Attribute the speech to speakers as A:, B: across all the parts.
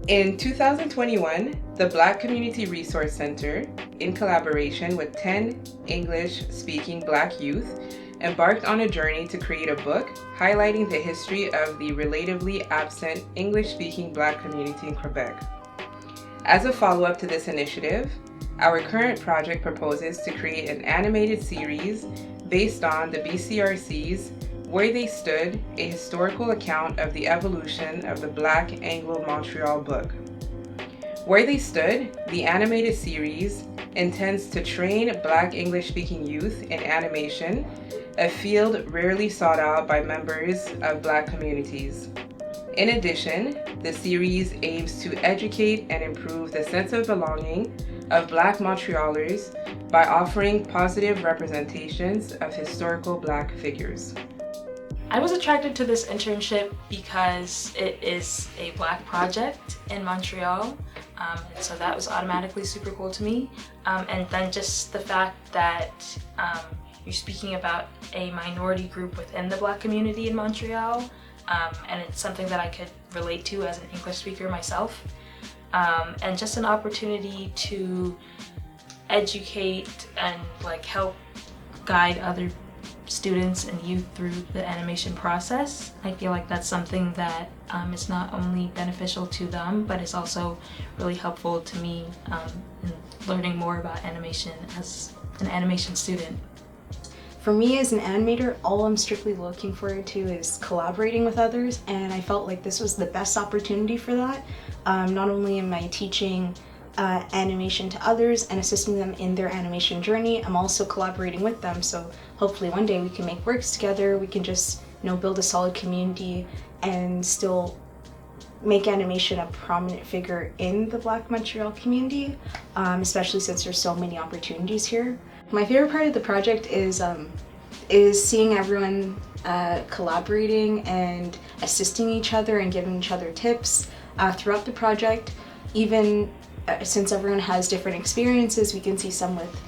A: In 2021, the Black Community Resource Center, in collaboration with 10 English-speaking Black youth, embarked on a journey to create a book highlighting the history of the relatively absent English-speaking Black community in Quebec. As a follow-up to this initiative, our current project proposes to create an animated series based on the BCRC's Where They Stood, a historical account of the evolution of the Black Anglo-Montreal book. Where They Stood, the animated series, intends to train Black English-speaking youth in animation, a field rarely sought out by members of Black communities. In addition, the series aims to educate and improve the sense of belonging of Black Montrealers by offering positive representations of historical Black figures.
B: I was attracted to this internship because it is a Black project in Montreal, so that was automatically super cool to me. And then just the fact that you're speaking about a minority group within the Black community in Montreal, and it's something that I could relate to as an English speaker myself, and just an opportunity to educate and help guide other students and youth through the animation process. I feel like that's something that is not only beneficial to them, but is also really helpful to me in learning more about animation as an animation student.
C: For me as an animator, all I'm strictly looking forward to is collaborating with others, and I felt like this was the best opportunity for that. Not only am I teaching animation to others and assisting them in their animation journey, I'm also collaborating with them, so hopefully one day we can make works together, we can just build a solid community and still make animation a prominent figure in the Black Montreal community, especially since there's so many opportunities here. My favorite part of the project is seeing everyone collaborating and assisting each other and giving each other tips throughout the project. Even since everyone has different experiences, we can see some with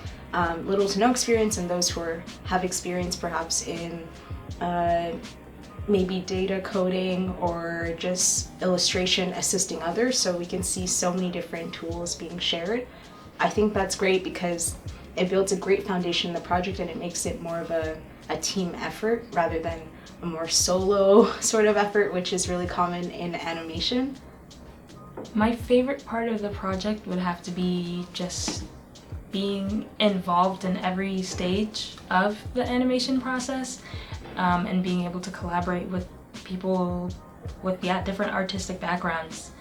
C: little to no experience and those who have experience perhaps in maybe data coding or just illustration assisting others, so we can see so many different tools being shared. I think that's great because it builds a great foundation in the project and it makes it more of a team effort rather than a more solo sort of effort, which is really common in animation.
B: My favorite part of the project would have to be just being involved in every stage of the animation process, and being able to collaborate with people with different artistic backgrounds,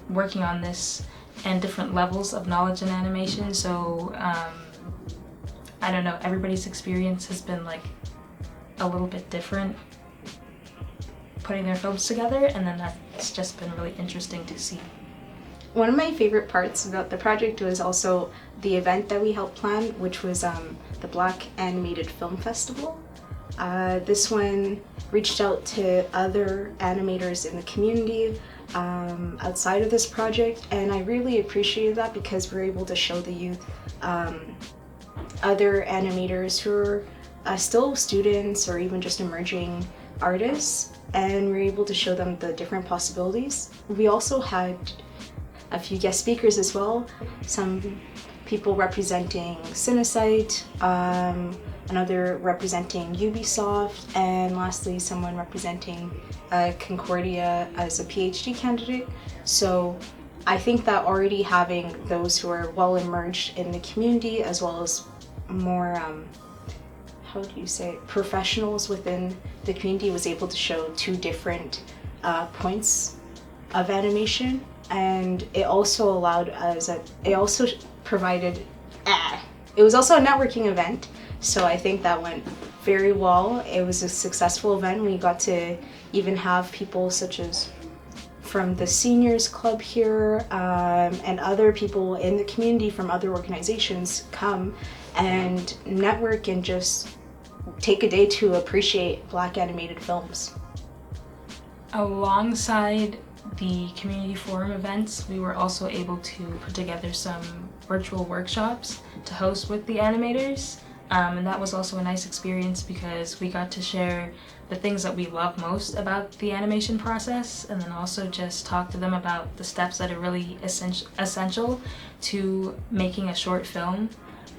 B: working on this and different levels of knowledge in animation. So I don't know, everybody's experience has been a little bit different putting their films together, and then that's just been really interesting to see.
C: One of my favorite parts about the project was also the event that we helped plan, which was the Black Animated Film Festival. This one reached out to other animators in the community outside of this project, and I really appreciated that because we're able to show the youth other animators who are still students or even just emerging artists, and we're able to show them the different possibilities. We also had a few guest speakers as well, some people representing Cinecite, another representing Ubisoft, and lastly someone representing Concordia as a PhD candidate. So I think that already having those who are well immersed in the community as well as more professionals within the community was able to show two different points of animation, and it also allowed us it was also a networking event, so I think that went very well. It was a successful event. We got to even have people such as from the seniors club here and other people in the community from other organizations come and network and just take a day to appreciate Black animated films.
B: Alongside the community forum events, we were also able to put together some virtual workshops to host with the animators. And that was also a nice experience because we got to share the things that we love most about the animation process, and then also just talk to them about the steps that are really essential to making a short film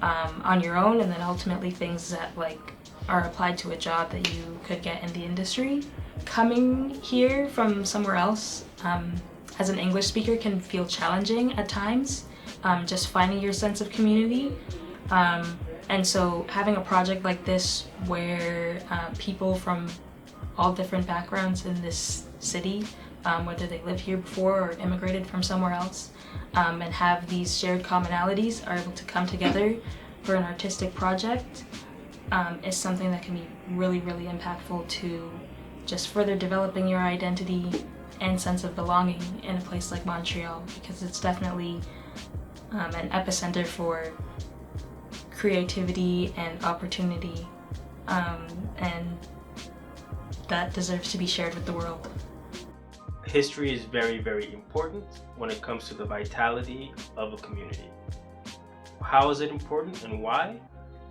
B: on your own, and then ultimately things that like are applied to a job that you could get in the industry. Coming here from somewhere else as an English speaker can feel challenging at times, just finding your sense of community. And so having a project like this where people from all different backgrounds in this city, whether they lived here before or immigrated from somewhere else, and have these shared commonalities, are able to come together for an artistic project, is something that can be really, really impactful to just further developing your identity and sense of belonging in a place like Montreal, because it's definitely an epicenter for creativity and opportunity, and that deserves to be shared with the world.
D: History is very, very important when it comes to the vitality of a community. How is it important and why?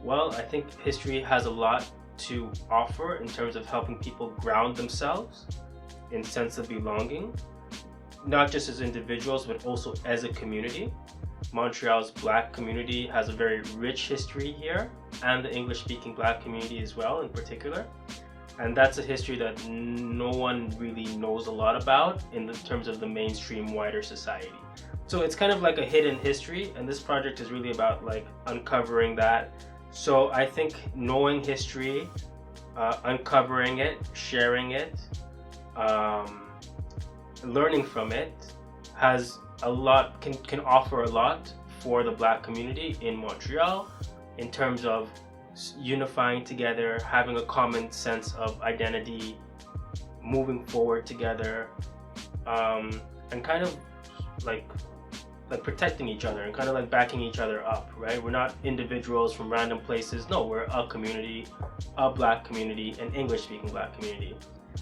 D: Well, I think history has a lot to offer in terms of helping people ground themselves in sense of belonging, not just as individuals, but also as a community. Montreal's Black community has a very rich history here, and the English-speaking Black community as well in particular. And that's a history that no one really knows a lot about in the terms of the mainstream wider society. So it's kind of like a hidden history, and this project is really about like uncovering that. So I think knowing history, uncovering it, sharing it, learning from it has a lot, can offer a lot for the Black community in Montreal in terms of unifying together, having a common sense of identity, moving forward together, and kind of like protecting each other and kind of like backing each other up, right? We're not individuals from random places. No, we're a community, a Black community, an English-speaking Black community.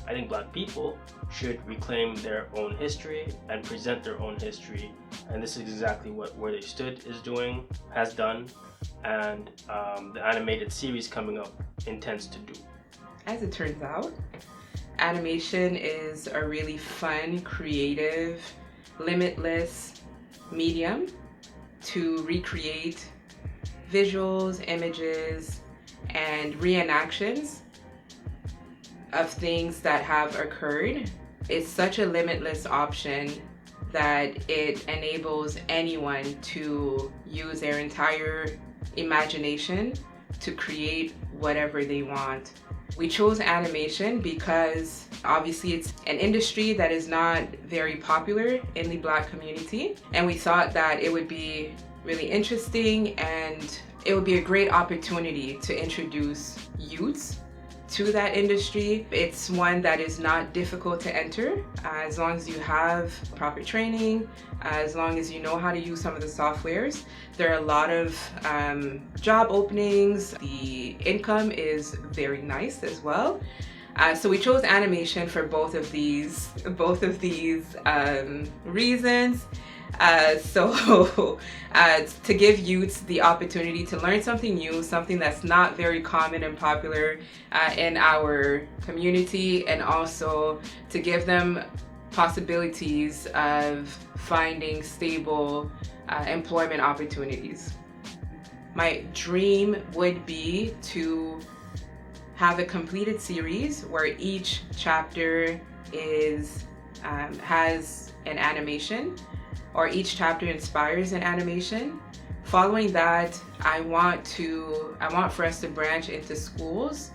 D: I think Black people should reclaim their own history and present their own history, and this is exactly what Where They Stood is doing, has done, and the animated series coming up intends to do.
A: As it turns out, animation is a really fun, creative, limitless medium to recreate visuals, images, and reenactions of things that have occurred. It's such a limitless option that it enables anyone to use their entire imagination to create whatever they want. We chose animation because obviously it's an industry that is not very popular in the Black community, and we thought that it would be really interesting and it would be a great opportunity to introduce youths to that industry. It's one that is not difficult to enter as long as you have proper training, as long as you know how to use some of the softwares. There are a lot of job openings. The income is very nice as well. So we chose animation for both of these reasons. To give youths the opportunity to learn something new, something that's not very common and popular in our community, and also to give them possibilities of finding stable employment opportunities. My dream would be to have a completed series where each chapter has an animation, or each chapter inspires an animation. Following that, I want for us to branch into schools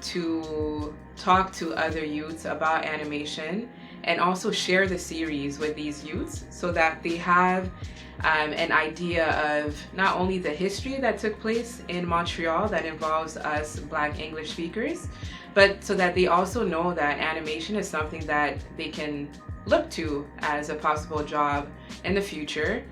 A: to talk to other youths about animation, and also share the series with these youths so that they have an idea of not only the history that took place in Montreal that involves us Black English speakers, but so that they also know that animation is something that they can look to as a possible job in the future,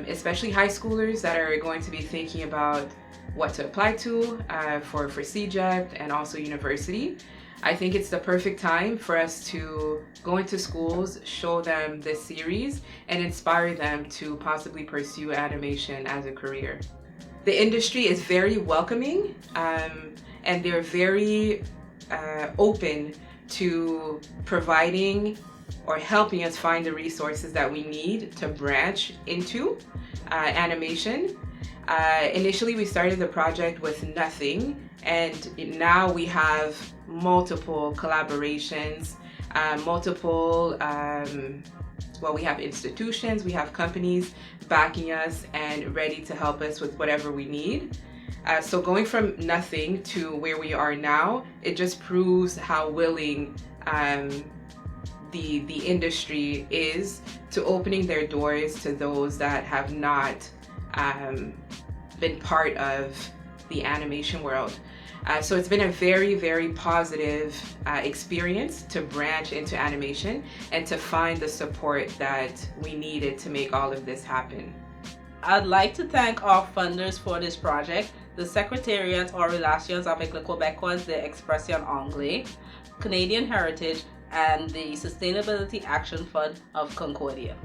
A: especially high schoolers that are going to be thinking about what to apply to for CEGEP and also university. I think it's the perfect time for us to go into schools, show them this series, and inspire them to possibly pursue animation as a career. The industry is very welcoming, and they're very open to providing or helping us find the resources that we need to branch into animation. Initially, we started the project with nothing, and now we have multiple collaborations, we have institutions, we have companies backing us and ready to help us with whatever we need. So going from nothing to where we are now, it just proves how willing the industry is to opening their doors to those that have not been part of the animation world. So it's been a very, very positive experience to branch into animation and to find the support that we needed to make all of this happen.
E: I'd like to thank our funders for this project, the Secretariat aux Relations avec le Québécois d'Expression Anglaise, Canadian Heritage, and the Sustainability Action Fund of Concordia.